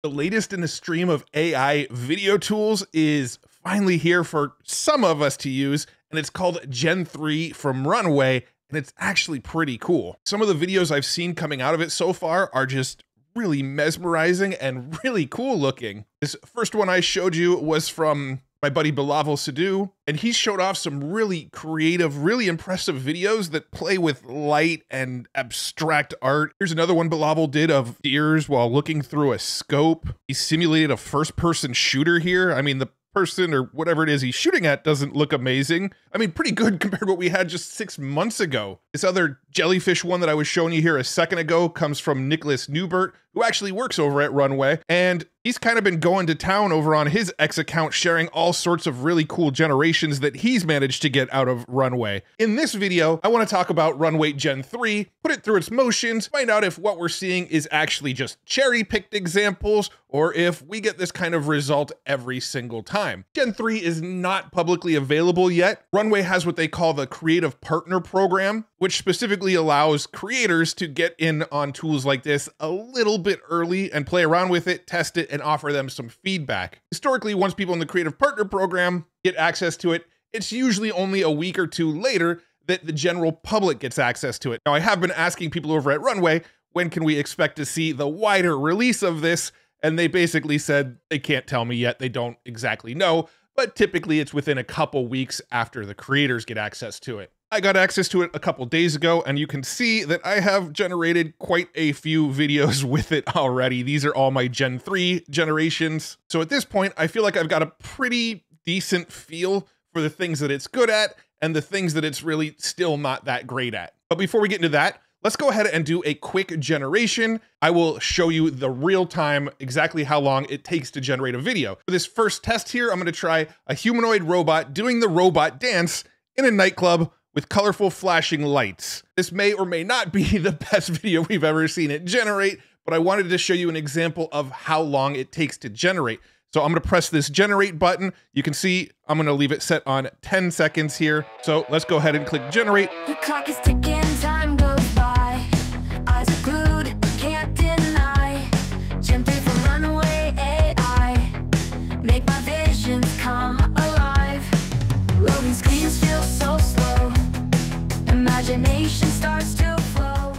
The latest in a stream of AI video tools is finally here for some of us to use, and it's called Gen-3 from Runway, and it's actually pretty cool. Some of the videos I've seen coming out of it so far are just really mesmerizing and really cool looking. This first one I showed you was from my buddy Bilal Sadhu, and he showed off some really creative, really impressive videos that play with light and abstract art. Here's another one Bilal did of deers while looking through a scope. He simulated a first-person shooter here. I mean, the person or whatever it is he's shooting at doesn't look amazing. I mean, pretty good compared to what we had just 6 months ago. This other jellyfish one that I was showing you here a second ago comes from Nicholas Newbert, who actually works over at Runway, and he's kind of been going to town over on his X account, sharing all sorts of really cool generations that he's managed to get out of Runway. In this video, I want to talk about Runway Gen-3, put it through its motions, find out if what we're seeing is actually just cherry-picked examples, or if we get this kind of result every single time. Gen-3 is not publicly available yet. Runway has what they call the Creative Partner Program, which specifically allows creators to get in on tools like this a little bit early and play around with it, test it, and offer them some feedback. Historically, once people in the Creative Partner Program get access to it, it's usually only a week or two later that the general public gets access to it. Now, I have been asking people over at Runway, when can we expect to see the wider release of this? And they basically said they can't tell me yet. They don't exactly know, but typically it's within a couple weeks after the creators get access to it. I got access to it a couple days ago, and you can see that I have generated quite a few videos with it already. These are all my Gen-3 generations. So at this point, I feel like I've got a pretty decent feel for the things that it's good at and the things that it's really still not that great at. But before we get into that, let's go ahead and do a quick generation. I will show you the real time, exactly how long it takes to generate a video. For this first test here, I'm gonna try a humanoid robot doing the robot dance in a nightclub with colorful flashing lights. This may or may not be the best video we've ever seen it generate, but I wanted to show you an example of how long it takes to generate. So I'm gonna press this generate button. You can see I'm gonna leave it set on 10 seconds here. So let's go ahead and click generate. The clock is ticking, time goes by. Eyes are glued, can't deny. Gen-3 from Runway AI. Make my visions come alive. Loading screens feel so slow. Imagination starts to flow.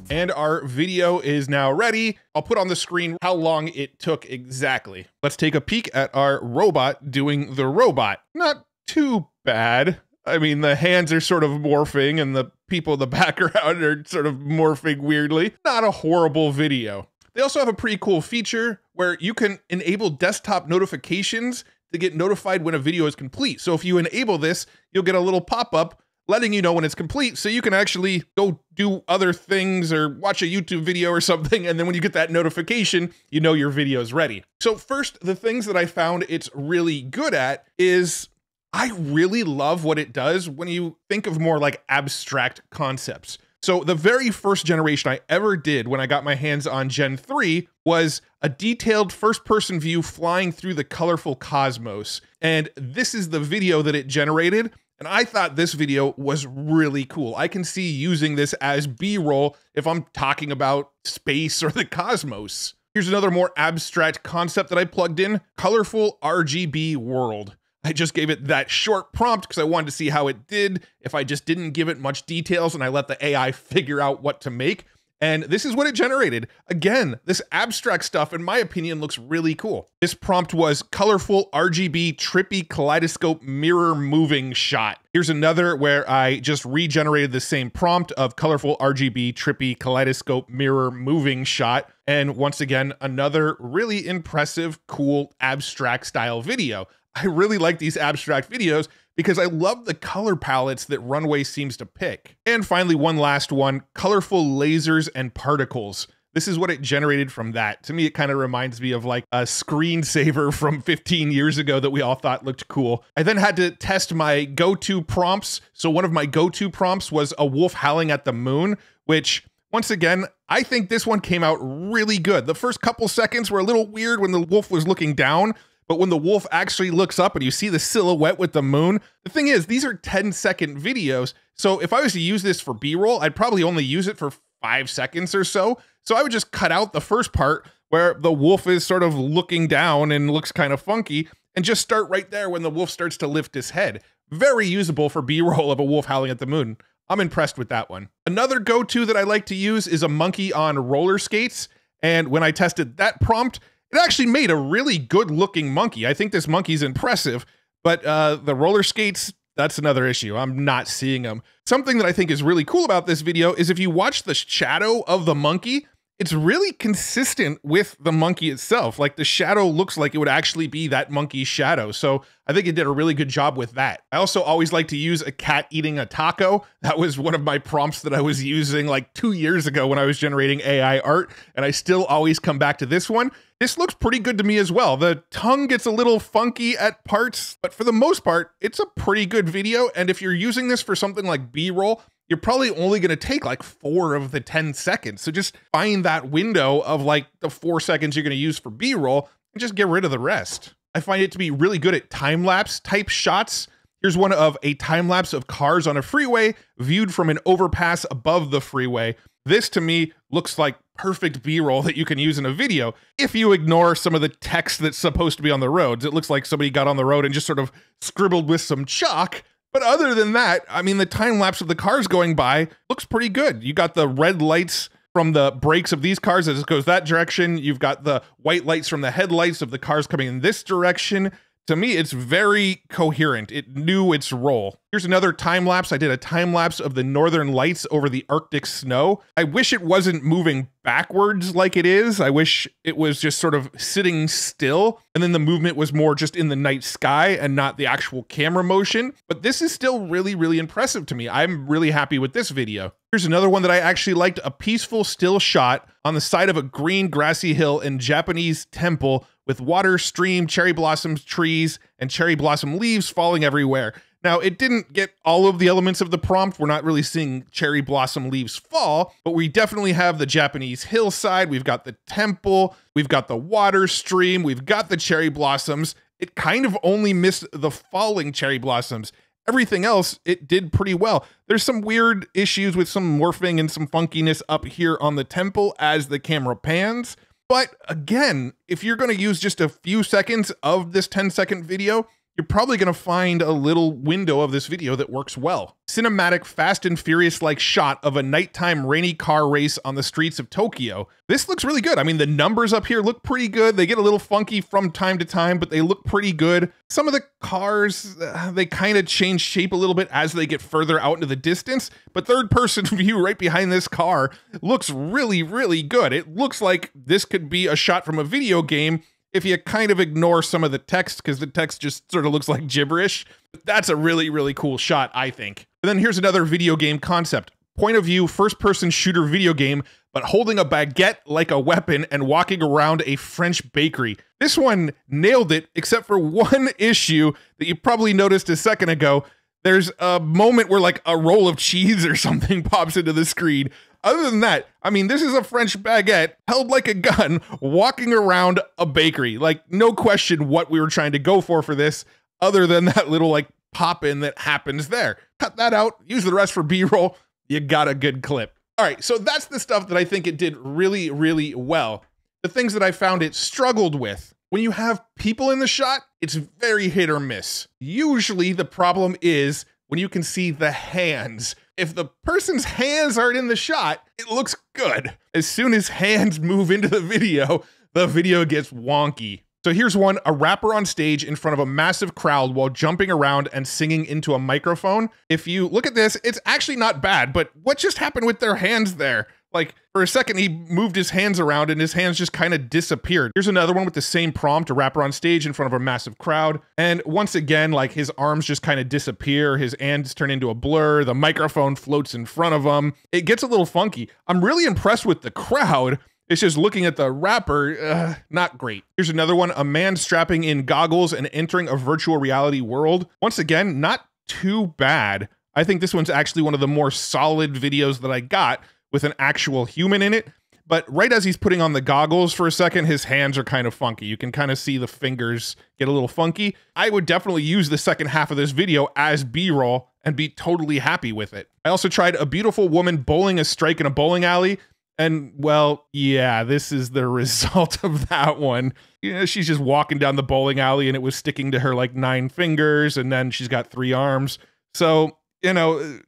And our video is now ready. I'll put on the screen how long it took exactly. Let's take a peek at our robot doing the robot. Not too bad. I mean, the hands are sort of morphing and the people in the background are sort of morphing weirdly. Not a horrible video. They also have a pretty cool feature where you can enable desktop notifications to get notified when a video is complete. So if you enable this, you'll get a little pop-up letting you know when it's complete, so you can actually go do other things or watch a YouTube video or something, and then when you get that notification, you know your video is ready. So first, the things that I found it's really good at is I really love what it does when you think of more like abstract concepts. So the very first generation I ever did when I got my hands on Gen-3 was a detailed first-person view flying through the colorful cosmos. And this is the video that it generated. And I thought this video was really cool. I can see using this as B-roll if I'm talking about space or the cosmos. Here's another more abstract concept that I plugged in, colorful RGB world. I just gave it that short prompt because I wanted to see how it did if I just didn't give it much details and I let the AI figure out what to make. And this is what it generated. Again, this abstract stuff, in my opinion, looks really cool. This prompt was colorful RGB trippy kaleidoscope mirror moving shot. Here's another where I just regenerated the same prompt of colorful RGB trippy kaleidoscope mirror moving shot. And once again, another really impressive, cool, abstract style video. I really like these abstract videos because I love the color palettes that Runway seems to pick. And finally, one last one, colorful lasers and particles. This is what it generated from that. To me, it kind of reminds me of like a screensaver from 15 years ago that we all thought looked cool. I then had to test my go-to prompts. So one of my go-to prompts was a wolf howling at the moon, which once again, I think this one came out really good. The first couple seconds were a little weird when the wolf was looking down, but when the wolf actually looks up and you see the silhouette with the moon, the thing is, these are 10-second videos. So if I was to use this for B-roll, I'd probably only use it for 5 seconds or so. So I would just cut out the first part where the wolf is sort of looking down and looks kind of funky, and just start right there when the wolf starts to lift his head. Very usable for B-roll of a wolf howling at the moon. I'm impressed with that one. Another go-to that I like to use is a monkey on roller skates. And when I tested that prompt, it actually made a really good looking monkey. I think this monkey's impressive, but the roller skates, that's another issue. I'm not seeing them. Something that I think is really cool about this video is if you watch the shadow of the monkey, it's really consistent with the monkey itself. Like the shadow looks like it would actually be that monkey's shadow. So I think it did a really good job with that. I also always like to use a cat eating a taco. That was one of my prompts that I was using like 2 years ago when I was generating AI art, and I still always come back to this one. This looks pretty good to me as well. The tongue gets a little funky at parts, but for the most part, it's a pretty good video. And if you're using this for something like B-roll, you're probably only going to take like 4 of the 10 seconds. So just find that window of like the 4 seconds you're going to use for B-roll and just get rid of the rest. I find it to be really good at time-lapse type shots. Here's one of a time-lapse of cars on a freeway viewed from an overpass above the freeway. This to me looks like perfect B-roll that you can use in a video if you ignore some of the text that's supposed to be on the roads. It looks like somebody got on the road and just sort of scribbled with some chalk. But other than that, I mean, the time lapse of the cars going by looks pretty good. You got the red lights from the brakes of these cars as it goes that direction. You've got the white lights from the headlights of the cars coming in this direction. To me, it's very coherent. It knew its role. Here's another time lapse. I did a time lapse of the northern lights over the Arctic snow. I wish it wasn't moving backwards like it is. I wish it was just sort of sitting still, and then the movement was more just in the night sky and not the actual camera motion. But this is still really, really impressive to me. I'm really happy with this video. Here's another one that I actually liked, a peaceful still shot on the side of a green grassy hill in Japanese temple with water, stream, cherry blossoms, trees, and cherry blossom leaves falling everywhere. Now, it didn't get all of the elements of the prompt. We're not really seeing cherry blossom leaves fall, but we definitely have the Japanese hillside. We've got the temple. We've got the water stream. We've got the cherry blossoms. It kind of only missed the falling cherry blossoms. Everything else, it did pretty well. There's some weird issues with some morphing and some funkiness up here on the temple as the camera pans. But again, if you're going to use just a few seconds of this 10-second video, you're probably going to find a little window of this video that works well. Cinematic Fast and Furious-like shot of a nighttime rainy car race on the streets of Tokyo. This looks really good. I mean, the numbers up here look pretty good. They get a little funky from time to time, but they look pretty good. Some of the cars, they kind of change shape a little bit as they get further out into the distance, but third-person view right behind this car looks really, really good. It looks like this could be a shot from a video game if you kind of ignore some of the text, because the text just sort of looks like gibberish. That's a really, really cool shot, I think. And then here's another video game concept. Point of view, first-person shooter video game, but holding a baguette like a weapon and walking around a French bakery. This one nailed it, except for one issue that you probably noticed a second ago. There's a moment where like a roll of cheese or something pops into the screen. Other than that, I mean, this is a French baguette held like a gun walking around a bakery. Like, no question what we were trying to go for this, other than that little like pop in that happens there. Cut that out, use the rest for B-roll. You got a good clip. All right, so that's the stuff that I think it did really, really well. The things that I found it struggled with. When you have people in the shot, it's very hit or miss. Usually the problem is when you can see the hands. If the person's hands aren't in the shot, it looks good. As soon as hands move into the video gets wonky. So here's one, a rapper on stage in front of a massive crowd while jumping around and singing into a microphone. If you look at this, it's actually not bad, but what just happened with their hands there? Like, for a second, he moved his hands around and his hands just kind of disappeared. Here's another one with the same prompt, a rapper on stage in front of a massive crowd. And once again, like his arms just kind of disappear. His hands turn into a blur. The microphone floats in front of him. It gets a little funky. I'm really impressed with the crowd. It's just looking at the rapper, not great. Here's another one, a man strapping in goggles and entering a virtual reality world. Once again, not too bad. I think this one's actually one of the more solid videos that I got with an actual human in it. But right as he's putting on the goggles for a second, his hands are kind of funky. You can kind of see the fingers get a little funky. I would definitely use the second half of this video as B-roll and be totally happy with it. I also tried a beautiful woman bowling a strike in a bowling alley. And well, yeah, this is the result of that one. You know, she's just walking down the bowling alley and it was sticking to her like 9 fingers, and then she's got 3 arms. So, you know,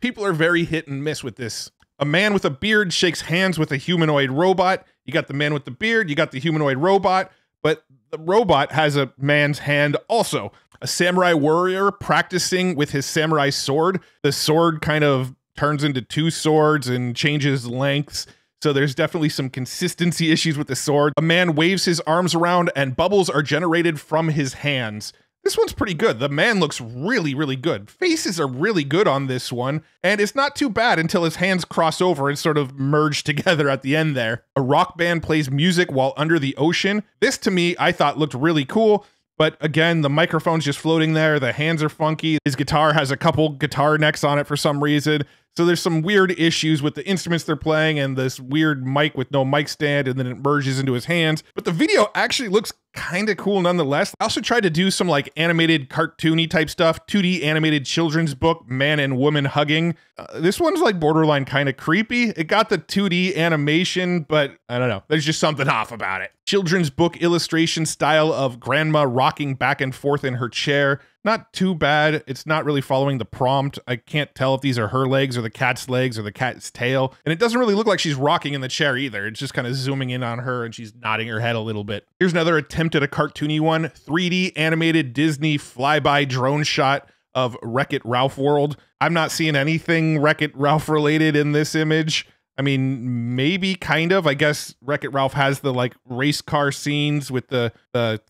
people are very hit and miss with this. A man with a beard shakes hands with a humanoid robot. You got the man with the beard, you got the humanoid robot, but the robot has a man's hand also. A samurai warrior practicing with his samurai sword. The sword kind of turns into 2 swords and changes lengths. So there's definitely some consistency issues with the sword. A man waves his arms around and bubbles are generated from his hands. This one's pretty good. The man looks really, really good. Faces are really good on this one, and it's not too bad until his hands cross over and sort of merge together at the end there. A rock band plays music while under the ocean. This, to me, I thought looked really cool, but again, the microphone's just floating there. The hands are funky. His guitar has a couple guitar necks on it for some reason. So there's some weird issues with the instruments they're playing and this weird mic with no mic stand, and then it merges into his hands. But the video actually looks kind of cool nonetheless. I also tried to do some like animated cartoony type stuff, 2D animated children's book, man and woman hugging. This one's like borderline kind of creepy. It got the 2D animation, but I don't know. There's just something off about it. Children's book illustration style of grandma rocking back and forth in her chair. Not too bad. It's not really following the prompt. I can't tell if these are her legs or the cat's legs or the cat's tail. And it doesn't really look like she's rocking in the chair either. It's just kind of zooming in on her and she's nodding her head a little bit. Here's another attempt at a cartoony one. 3D animated Disney flyby drone shot of Wreck-It Ralph World. I'm not seeing anything Wreck-It Ralph related in this image. I mean, maybe kind of. I guess Wreck-It Ralph has the like race car scenes with the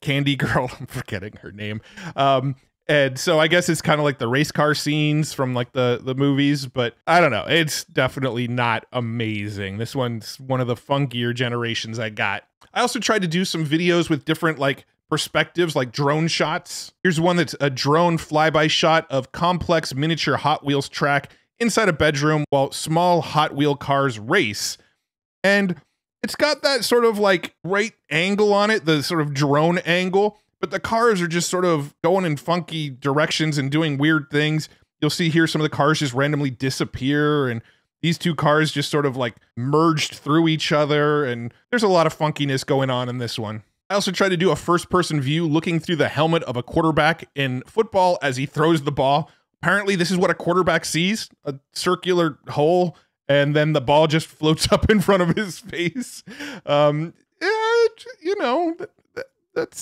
candy girl. I'm forgetting her name. And so I guess it's kind of like the race car scenes from like the movies, but I don't know. It's definitely not amazing. This one's one of the funkier generations I got. I also tried to do some videos with different like perspectives, like drone shots. Here's one that's a drone flyby shot of complex miniature Hot Wheels track inside a bedroom while small Hot Wheel cars race. And it's got that sort of like right angle on it, the sort of drone angle. But the cars are just sort of going in funky directions and doing weird things. You'll see here some of the cars just randomly disappear, and these 2 cars just sort of like merged through each other, and there's a lot of funkiness going on in this one. I also tried to do a first-person view looking through the helmet of a quarterback in football as he throws the ball. Apparently, this is what a quarterback sees, a circular hole, and then the ball just floats up in front of his face. Yeah, you know, that's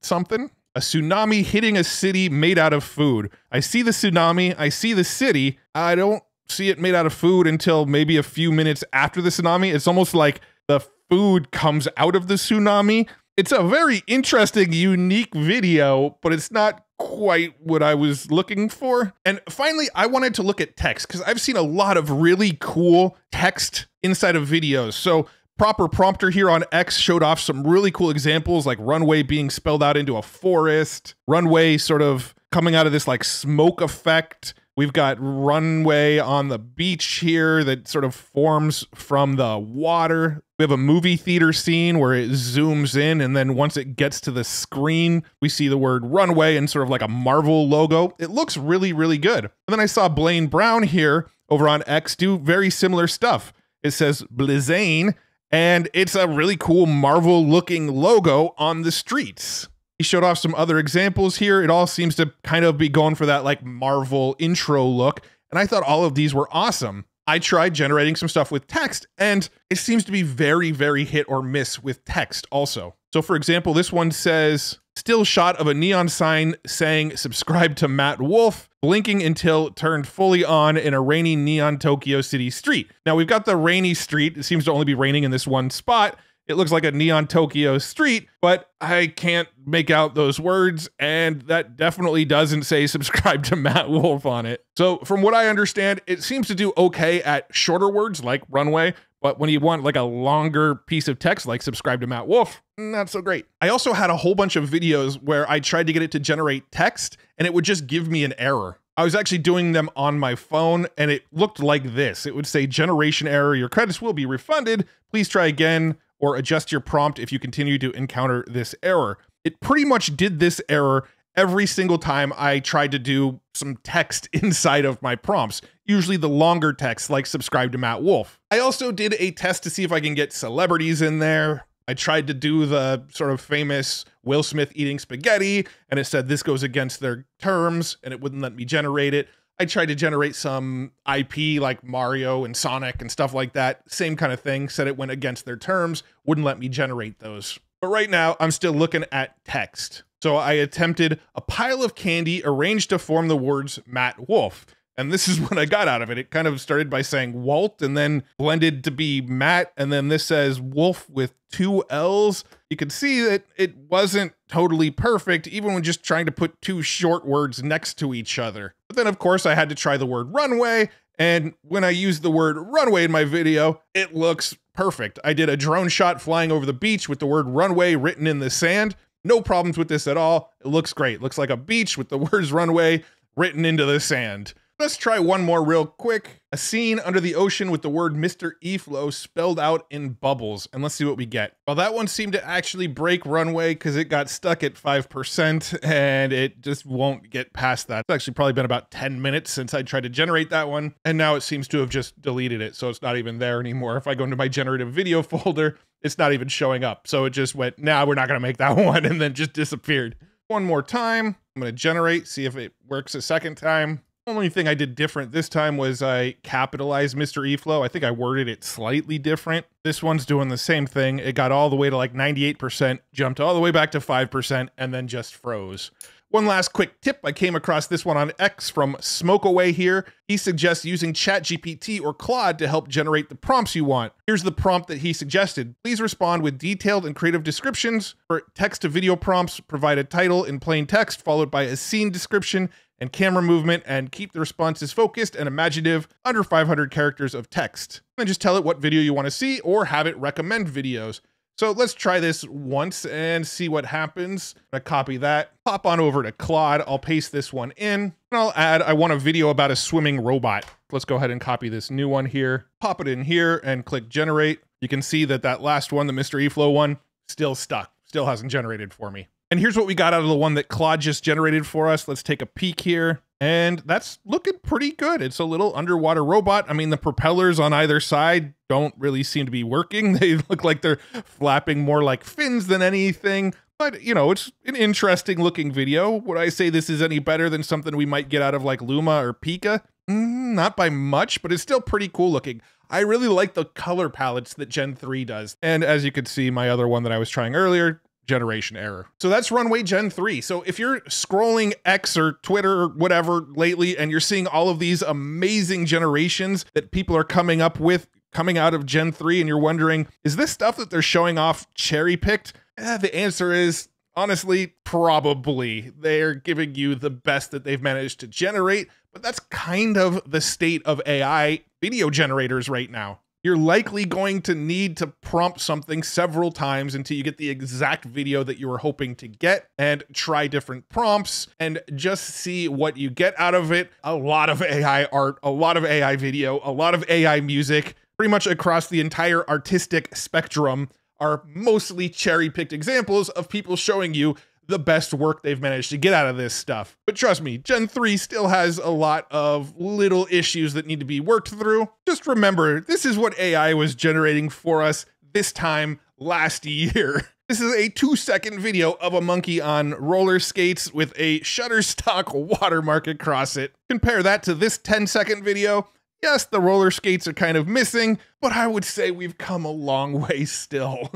something. A tsunami hitting a city made out of food. I see the tsunami, I see the city. I don't see it made out of food until maybe a few minutes after the tsunami. It's almost like the food comes out of the tsunami. It's a very interesting, unique video, but it's not quite what I was looking for. And finally, I wanted to look at text because I've seen a lot of really cool text inside of videos. So Proper Prompter here on X showed off some really cool examples, like Runway being spelled out into a forest, Runway sort of coming out of this like smoke effect. We've got Runway on the beach here that sort of forms from the water. We have a movie theater scene where it zooms in, and then once it gets to the screen, we see the word Runway and sort of like a Marvel logo. It looks really, really good. And then I saw Blaine Brown here over on X do very similar stuff. It says Blizane, and it's a really cool Marvel looking logo on the streets. He showed off some other examples here. It all seems to kind of be going for that like Marvel intro look. And I thought all of these were awesome. I tried generating some stuff with text, and it seems to be very, very hit or miss with text also. So for example, this one says, still shot of a neon sign saying subscribe to Matt Wolfe, blinking until turned fully on in a rainy neon Tokyo City street. Now we've got the rainy street. It seems to only be raining in this one spot. It looks like a neon Tokyo street, but I can't make out those words, and that definitely doesn't say subscribe to Matt Wolfe on it. So from what I understand, it seems to do okay at shorter words like Runway, but when you want like a longer piece of text like subscribe to Matt Wolfe, not so great. I also had a whole bunch of videos where I tried to get it to generate text, and it would just give me an error. I was actually doing them on my phone, and it looked like this. It would say generation error, your credits will be refunded. Please try again, or adjust your prompt if you continue to encounter this error. It pretty much did this error every single time I tried to do some text inside of my prompts. usually the longer text like subscribe to Matt Wolfe. I also did a test to see if I can get celebrities in there. I tried to do the sort of famous Will Smith eating spaghetti, and it said this goes against their terms, and it wouldn't let me generate it. I tried to generate some IP like Mario and Sonic and stuff like that. Same kind of thing, said it went against their terms, wouldn't let me generate those. But right now, I'm still looking at text. So I attempted a pile of candy arranged to form the words Matt Wolfe. And this is what I got out of it. It kind of started by saying Walt and then blended to be Matt. And then this says Wolf with 2 L's. You can see that it wasn't totally perfect, even when just trying to put 2 short words next to each other. But then, of course, I had to try the word runway. And when I used the word runway in my video, it looks perfect. I did a drone shot flying over the beach with the word runway written in the sand. No problems with this at all. It looks great. Looks like a beach with the words runway written into the sand. Let's try one more real quick. A scene under the ocean with the word Mr. E-Flow spelled out in bubbles. And let's see what we get. Well, that one seemed to actually break runway because it got stuck at 5% and it just won't get past that. It's actually probably been about 10 minutes since I tried to generate that one. And now it seems to have just deleted it. So it's not even there anymore. If I go into my generative video folder, it's not even showing up. So it just went, nah, we're not going to make that one, and then just disappeared. One more time. I'm going to generate, see if it works a second time. Only thing I did different this time was I capitalized Mr. E-Flow. I think I worded it slightly different. This one's doing the same thing. It got all the way to like 98%, jumped all the way back to 5%, and then just froze. One last quick tip. I came across this one on X from Smoke Away here. He suggests using ChatGPT or Claude to help generate the prompts you want. Here's the prompt that he suggested. Please respond with detailed and creative descriptions. For text to video prompts, provide a title in plain text followed by a scene description and camera movement, and keep the responses focused and imaginative, under 500 characters of text. And just tell it what video you want to see or have it recommend videos. So let's try this once and see what happens. I'm gonna copy that, pop on over to Claude. I'll paste this one in, and I'll add, I want a video about a swimming robot. Let's go ahead and copy this new one here, pop it in here and click generate. You can see that that last one, the Mr. E-Flow one, still stuck, still hasn't generated for me. And here's what we got out of the one that Claude just generated for us. Let's take a peek here. And that's looking pretty good. It's a little underwater robot. I mean, the propellers on either side don't really seem to be working. They look like they're flapping more like fins than anything. But, you know, it's an interesting looking video. Would I say this is any better than something we might get out of like Luma or Pika? Not by much, but it's still pretty cool looking. I really like the color palettes that Gen-3 does. And as you could see, my other one that I was trying earlier, generation error. So that's Runway Gen-3. So if you're scrolling X or Twitter or whatever lately and you're seeing all of these amazing generations that people are coming up with coming out of Gen-3 and you're wondering, is this stuff that they're showing off cherry picked? The answer is honestly, probably. They're giving you the best that they've managed to generate, but that's kind of the state of AI video generators right now. You're likely going to need to prompt something several times until you get the exact video that you were hoping to get, and try different prompts and just see what you get out of it. A lot of AI art, a lot of AI video, a lot of AI music, pretty much across the entire artistic spectrum are mostly cherry-picked examples of people showing you the best work they've managed to get out of this stuff. But trust me, Gen-3 still has a lot of little issues that need to be worked through. Just remember, this is what AI was generating for us this time last year. This is a 2-second video of a monkey on roller skates with a Shutterstock watermark across it. Compare that to this 10-second video. Yes, the roller skates are kind of missing, but I would say we've come a long way still.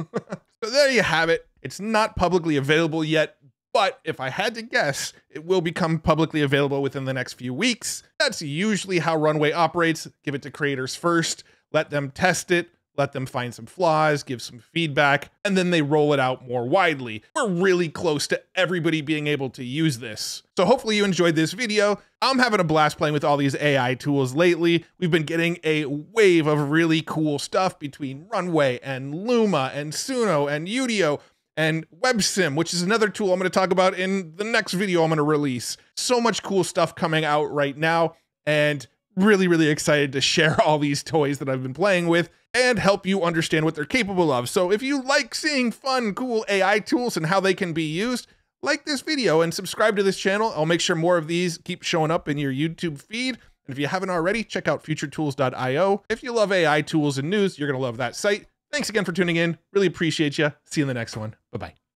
So there you have it. It's not publicly available yet, but if I had to guess, it will become publicly available within the next few weeks. That's usually how Runway operates. Give it to creators first, let them test it, let them find some flaws, give some feedback, and then they roll it out more widely. We're really close to everybody being able to use this. So hopefully you enjoyed this video. I'm having a blast playing with all these AI tools lately. We've been getting a wave of really cool stuff between Runway and Luma and Suno and Udio and WebSim, which is another tool I'm going to talk about in the next video I'm going to release. So much cool stuff coming out right now, and really, really excited to share all these toys that I've been playing with and help you understand what they're capable of. So if you like seeing fun, cool AI tools and how they can be used, like this video and subscribe to this channel. I'll make sure more of these keep showing up in your YouTube feed. And if you haven't already, check out futuretools.io. If you love AI tools and news, you're going to love that site. Thanks again for tuning in. Really appreciate you. See you in the next one. Bye-bye.